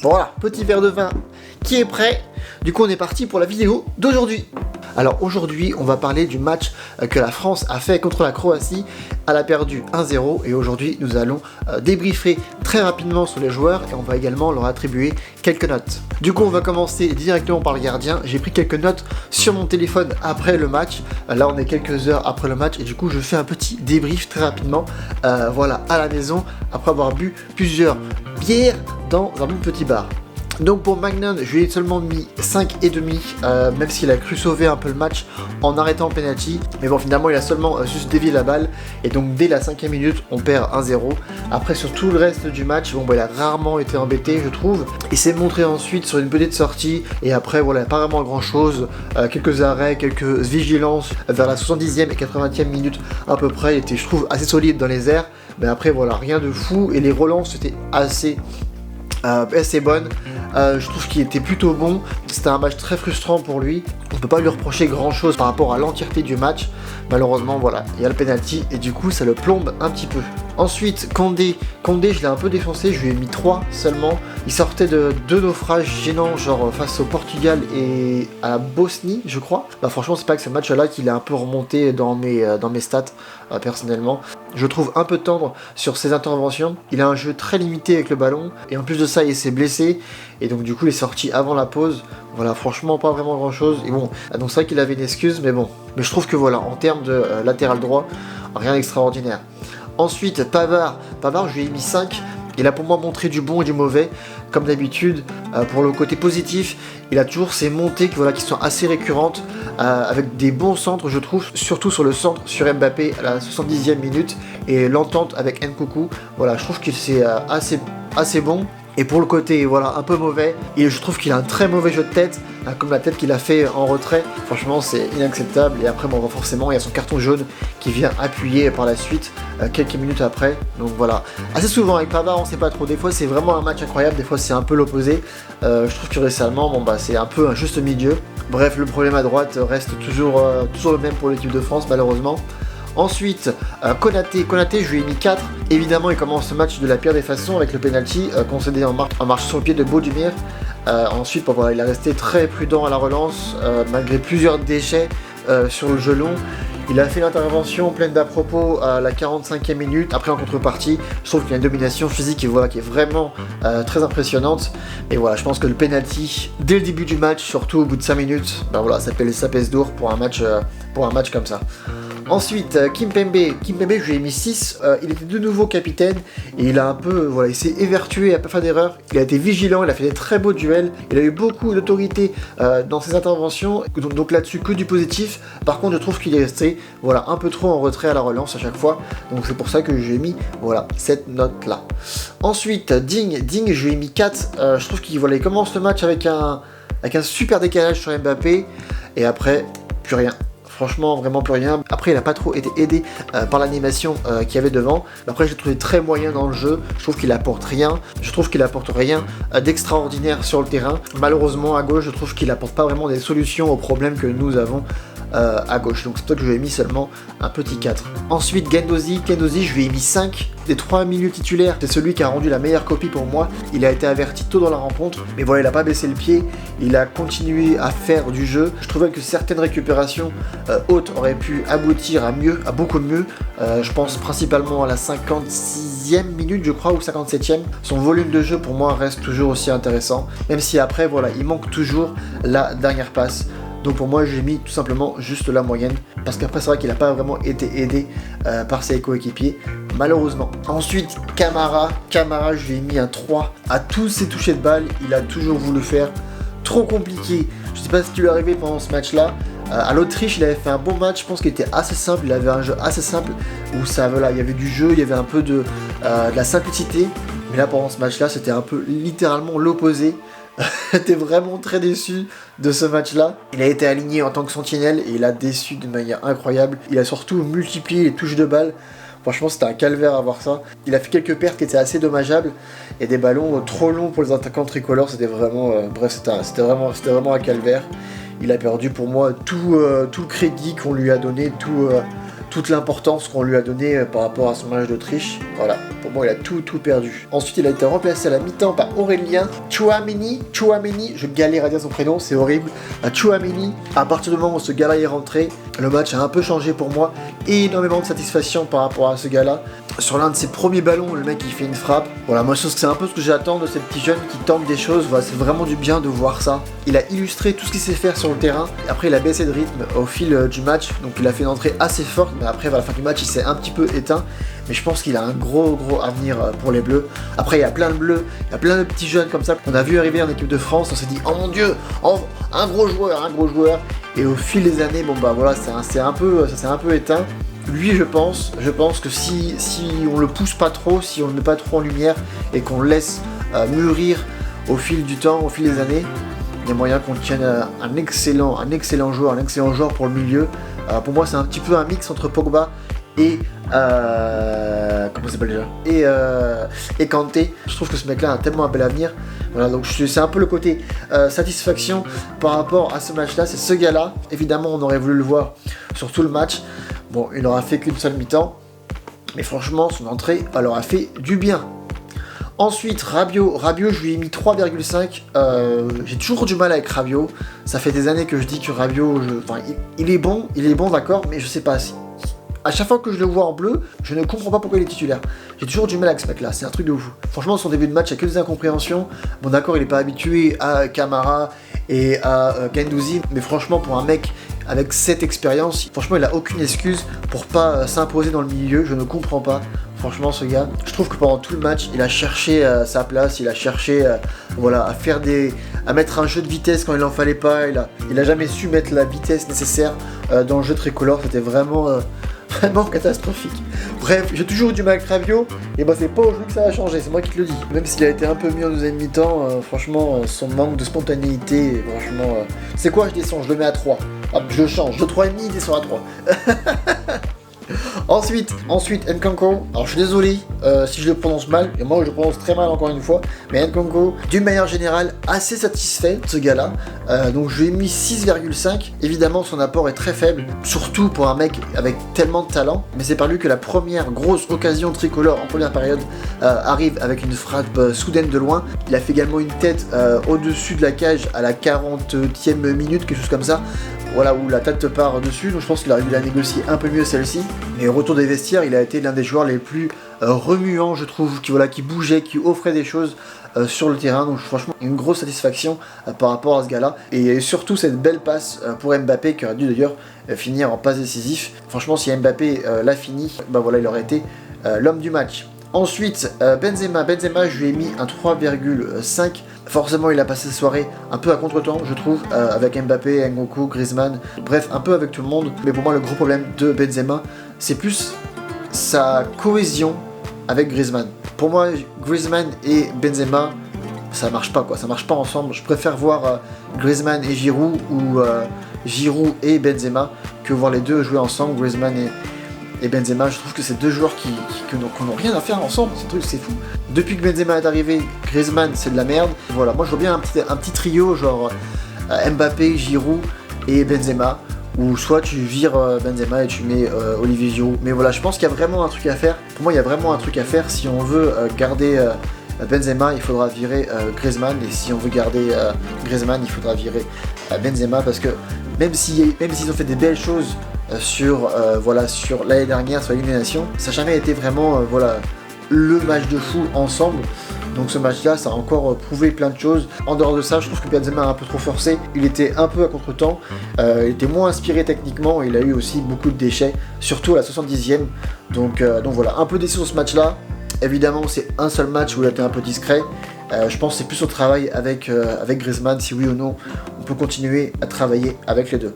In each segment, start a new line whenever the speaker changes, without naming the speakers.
Voilà, petit verre de vin qui est prêt. Du coup, on est parti pour la vidéo d'aujourd'hui. Alors aujourd'hui, on va parler du match que la France a fait contre la Croatie. Elle a perdu 1-0 et aujourd'hui, nous allons débriefer très rapidement sur les joueurs et on va également leur attribuer quelques notes. Du coup, on va commencer directement par le gardien. J'ai pris quelques notes sur mon téléphone après le match. Là, on est quelques heures après le match et du coup, je fais un petit débrief très rapidement. Voilà, à la maison, après avoir bu plusieurs bières dans un bon petit bar. Donc pour Maignan, je lui ai seulement mis 5,5, même s'il a cru sauver un peu le match en arrêtant le penalty. Mais bon, finalement, il a seulement juste dévié la balle. Et donc dès la 5e minute, on perd 1-0. Après, sur tout le reste du match, bon, bah, il a rarement été embêté, je trouve. Il s'est montré ensuite sur une petite sortie. Et après, voilà, pas vraiment grand chose. Quelques arrêts, quelques vigilances vers la 70e et 80e minute à peu près. Il était, je trouve, assez solide dans les airs. Mais après, voilà, rien de fou. Et les relances étaient assez bonne. Je trouve qu'il était plutôt bon. C'était un match très frustrant pour lui. On ne peut pas lui reprocher grand chose par rapport à l'entièreté du match. Malheureusement, voilà, il y a le penalty et du coup ça le plombe un petit peu. Ensuite, Condé, je l'ai un peu défoncé, je lui ai mis 3 seulement. Il sortait de 2 naufrages gênants, genre face au Portugal et à la Bosnie, je crois. Bah franchement, c'est pas que ce match-là qu'il a un peu remonté dans mes stats, personnellement. Je trouve un peu tendre sur ses interventions. Il a un jeu très limité avec le ballon et en plus de ça, il s'est blessé et donc du coup, il est sorti avant la pause. Voilà, franchement, pas vraiment grand-chose. Et bon, donc c'est vrai qu'il avait une excuse, mais bon. Mais je trouve que voilà, en termes de latéral droit, rien d'extraordinaire. Ensuite, Pavard, je lui ai mis 5. Il a pour moi montré du bon et du mauvais, comme d'habitude. Pour le côté positif, il a toujours ces montées qui sont assez récurrentes, avec des bons centres, je trouve, surtout sur le centre, sur Mbappé à la 70e minute, et l'entente avec Nkunku. Voilà, je trouve que c'est assez bon. Et pour le côté voilà un peu mauvais, et je trouve qu'il a un très mauvais jeu de tête, comme la tête qu'il a fait en retrait. Franchement, c'est inacceptable. Et après, bon, forcément, il y a son carton jaune qui vient appuyer par la suite, quelques minutes après. Donc voilà. Assez souvent avec Pavard, on sait pas trop. Des fois, c'est vraiment un match incroyable. Des fois, c'est un peu l'opposé. Je trouve que récemment, bon bah, c'est un peu un juste milieu. Bref, le problème à droite reste toujours le même pour l'équipe de France, malheureusement. Ensuite, Konaté, je lui ai mis 4. Évidemment, il commence ce match de la pire des façons avec le penalty concédé en marche sur le pied de Bodumir. Ensuite, bon, voilà, il est resté très prudent à la relance, malgré plusieurs déchets sur le jeu long. Il a fait l'intervention pleine d'à propos à la 45e minute. Après, en contrepartie, je trouve qu'il y a une domination physique qui est vraiment très impressionnante. Et voilà, je pense que le penalty, dès le début du match, surtout au bout de 5 minutes, ben voilà, ça pèse lourd pour un match comme ça. Ensuite, Kimpembe, je lui ai mis 6. Il était de nouveau capitaine et il a un peu, voilà, il s'est évertué à pas faire d'erreur. Il a été vigilant, il a fait des très beaux duels. Il a eu beaucoup d'autorité dans ses interventions. Donc là-dessus, que du positif. Par contre, je trouve qu'il est resté, voilà, un peu trop en retrait à la relance à chaque fois. Donc c'est pour ça que j'ai mis, voilà, cette note-là. Ensuite, Digne, je lui ai mis 4. Je trouve qu'il commence le match avec un super décalage sur Mbappé. Et après, plus rien. Franchement, vraiment plus rien. Après, il n'a pas trop été aidé par l'animation qu'il y avait devant. Après, je l'ai trouvé très moyen dans le jeu. Je trouve qu'il apporte rien. D'extraordinaire sur le terrain. Malheureusement, à gauche, je trouve qu'il apporte pas vraiment des solutions aux problèmes que nous avons à gauche. Donc c'est pour ça que je lui ai mis seulement un petit 4. Ensuite, Guendouzi, je lui ai mis 5. Des 3 milieux titulaires, c'est celui qui a rendu la meilleure copie pour moi. Il a été averti tôt dans la rencontre, mais voilà, il n'a pas baissé le pied. Il a continué à faire du jeu. Je trouvais que certaines récupérations hautes auraient pu aboutir à beaucoup mieux. Je pense principalement à la 56e minute, je crois, ou 57e. Son volume de jeu, pour moi, reste toujours aussi intéressant. Même si après, voilà, il manque toujours la dernière passe. Donc pour moi, j'ai mis tout simplement juste la moyenne. Parce qu'après, c'est vrai qu'il n'a pas vraiment été aidé par ses coéquipiers, malheureusement. Ensuite, Camara, je lui ai mis un 3. À tous ses touchés de balle, il a toujours voulu faire. Trop compliqué. Je ne sais pas ce qui lui est arrivé pendant ce match-là. À l'Autriche, il avait fait un bon match. Je pense qu'il était assez simple. Il avait un jeu assez simple où ça, voilà, il y avait du jeu, il y avait un peu de la simplicité. Mais là, pendant ce match-là, c'était un peu littéralement l'opposé. J'étais vraiment très déçu de ce match-là. Il a été aligné en tant que sentinelle et il a déçu de manière incroyable. Il a surtout multiplié les touches de balle. Franchement, c'était un calvaire à voir ça. Il a fait quelques pertes qui étaient assez dommageables et des ballons trop longs pour les attaquants tricolores. C'était vraiment, c'était vraiment un calvaire. Il a perdu pour moi tout le crédit qu'on lui a donné, tout toute l'importance qu'on lui a donnée par rapport à son match d'Autriche. Voilà, pour moi il a tout perdu. Ensuite il a été remplacé à la mi-temps par Aurélien Tchouameni, je galère à dire son prénom, c'est horrible. Tchouameni, à partir du moment où ce gars-là est rentré, le match a un peu changé pour moi, énormément de satisfaction par rapport à ce gars-là. Sur l'un de ses premiers ballons, le mec il fait une frappe. Voilà, moi je trouve que c'est un peu ce que j'attends de ces petits jeunes qui tentent des choses. Voilà, c'est vraiment du bien de voir ça. Il a illustré tout ce qu'il sait faire sur le terrain. Après il a baissé de rythme au fil du match, donc il a fait une entrée assez forte, mais après à la fin du match il s'est un petit peu éteint. Mais je pense qu'il a un gros avenir pour les Bleus. Après il y a plein de Bleus, il y a plein de petits jeunes comme ça qu'on a vu arriver en équipe de France. On s'est dit oh mon dieu, un gros joueur. Et au fil des années, bon bah voilà, ça s'est un peu éteint. Lui, je pense que si on le pousse pas trop, si on le met pas trop en lumière et qu'on le laisse mûrir au fil du temps, au fil des années, il y a moyen qu'on tienne un excellent joueur pour le milieu. Pour moi, c'est un petit peu un mix entre Pogba et comment ça s'appelle déjà et Kanté. Je trouve que ce mec-là a tellement un bel avenir. Voilà, donc c'est un peu le côté satisfaction par rapport à ce match-là. C'est ce gars-là. Évidemment, on aurait voulu le voir sur tout le match. Bon, il n'aura fait qu'une seule mi-temps, mais franchement, son entrée, elle aura fait du bien. Ensuite, Rabiot, je lui ai mis 3,5. J'ai toujours du mal avec Rabiot. Ça fait des années que je dis que Rabiot, il est bon, d'accord, mais je sais pas si. À chaque fois que je le vois en bleu, je ne comprends pas pourquoi il est titulaire. J'ai toujours du mal avec ce mec-là, c'est un truc de ouf. Franchement, son début de match, il y a que des incompréhensions. Bon, d'accord, il n'est pas habitué à Camara et à Guendouzi, mais franchement, pour un mec avec cette expérience, franchement, il a aucune excuse pour pas s'imposer dans le milieu. Je ne comprends pas. Franchement, ce gars, je trouve que pendant tout le match, il a cherché sa place, il a cherché à mettre un jeu de vitesse quand il n'en fallait pas. Il a jamais su mettre la vitesse nécessaire dans le jeu tricolore. C'était vraiment catastrophique. Bref, j'ai toujours eu du mal avec Rabiot, et bah c'est pas aujourd'hui que ça va changer, c'est moi qui te le dis. Même s'il a été un peu mis en deuxième mi-temps, franchement, son manque de spontanéité, franchement... C'est quoi, je descends, je le mets à 3. Hop, je le change, de 3,5, il descend à 3. Ensuite, Nkunku. Alors je suis désolé si je le prononce mal, et moi je le prononce très mal encore une fois, mais Nkunku, d'une manière générale, assez satisfait de ce gars-là. Donc je lui ai mis 6,5. Évidemment, son apport est très faible, surtout pour un mec avec tellement de talent, mais c'est par lui que la première grosse occasion tricolore en première période arrive avec une frappe soudaine de loin. Il a fait également une tête au-dessus de la cage à la 40e minute, quelque chose comme ça. Voilà, où la tête part dessus, donc je pense qu'il aurait dû la négocier un peu mieux celle-ci. Mais au retour des vestiaires, il a été l'un des joueurs les plus remuants, je trouve, qui bougeait, qui offrait des choses sur le terrain. Donc franchement, une grosse satisfaction par rapport à ce gars-là. Et surtout cette belle passe pour Mbappé, qui aurait dû d'ailleurs finir en passe décisif. Franchement, si Mbappé l'a fini, bah voilà, il aurait été l'homme du match. Ensuite, Benzema, je lui ai mis un 3,5. Forcément, il a passé sa soirée un peu à contre-temps, je trouve, avec Mbappé, Nkunku, Griezmann, bref, un peu avec tout le monde. Mais pour moi, le gros problème de Benzema, c'est plus sa cohésion avec Griezmann. Pour moi, Griezmann et Benzema, ça marche pas, quoi. Ça marche pas ensemble. Je préfère voir Griezmann et Giroud ou Giroud et Benzema que voir les deux jouer ensemble, Griezmann et Benzema. Je trouve que c'est deux joueurs qui n'ont rien à faire ensemble, ce truc c'est fou. Depuis que Benzema est arrivé, Griezmann c'est de la merde. Voilà, moi je vois bien un petit trio genre Mbappé, Giroud et Benzema, ou soit tu vires Benzema et tu mets Olivier Giroud. Mais voilà, je pense qu'il y a vraiment un truc à faire. Pour moi il y a vraiment un truc à faire. Si on veut garder Benzema, il faudra virer Griezmann, et si on veut garder Griezmann, il faudra virer Benzema, parce que même s'ils ont fait des belles choses sur l'année dernière, sur l'élimination, ça n'a jamais été vraiment le match de fou ensemble. Donc ce match-là, ça a encore prouvé plein de choses. En dehors de ça, je trouve que Benzema a un peu trop forcé. Il était un peu à contre-temps. Il était moins inspiré techniquement. Il a eu aussi beaucoup de déchets, surtout à la 70e. Donc voilà, un peu déçu sur ce match-là. Évidemment, c'est un seul match où il a été un peu discret. Je pense que c'est plus au travail avec Griezmann, si oui ou non on peut continuer à travailler avec les deux.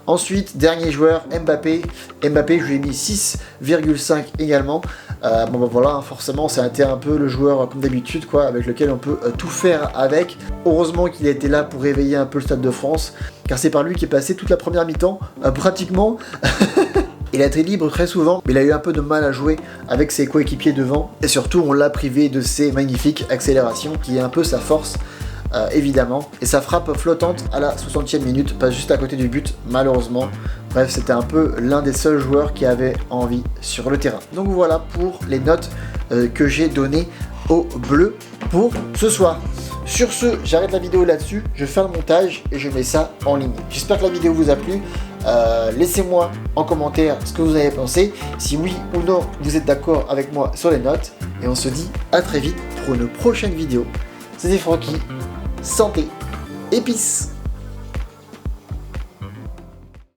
Ensuite, dernier joueur, Mbappé, je lui ai mis 6,5 également. Voilà, forcément, ça a été un peu le joueur, comme d'habitude, quoi, avec lequel on peut tout faire avec. Heureusement qu'il a été là pour réveiller un peu le Stade de France, car c'est par lui qui est passé toute la première mi-temps, pratiquement. Il a été libre très souvent, mais il a eu un peu de mal à jouer avec ses coéquipiers devant. Et surtout, on l'a privé de ses magnifiques accélérations, qui est un peu sa force, évidemment. Et sa frappe flottante à la 60e minute passe juste à côté du but, malheureusement. Bref, c'était un peu l'un des seuls joueurs qui avait envie sur le terrain. Donc voilà pour les notes que j'ai données aux Bleus pour ce soir. Sur ce, j'arrête la vidéo là-dessus, je fais un montage et je mets ça en ligne. J'espère que la vidéo vous a plu. Laissez-moi en commentaire ce que vous avez pensé, si oui ou non vous êtes d'accord avec moi sur les notes. Et on se dit à très vite pour une prochaine vidéo. C'était Francky, santé et peace.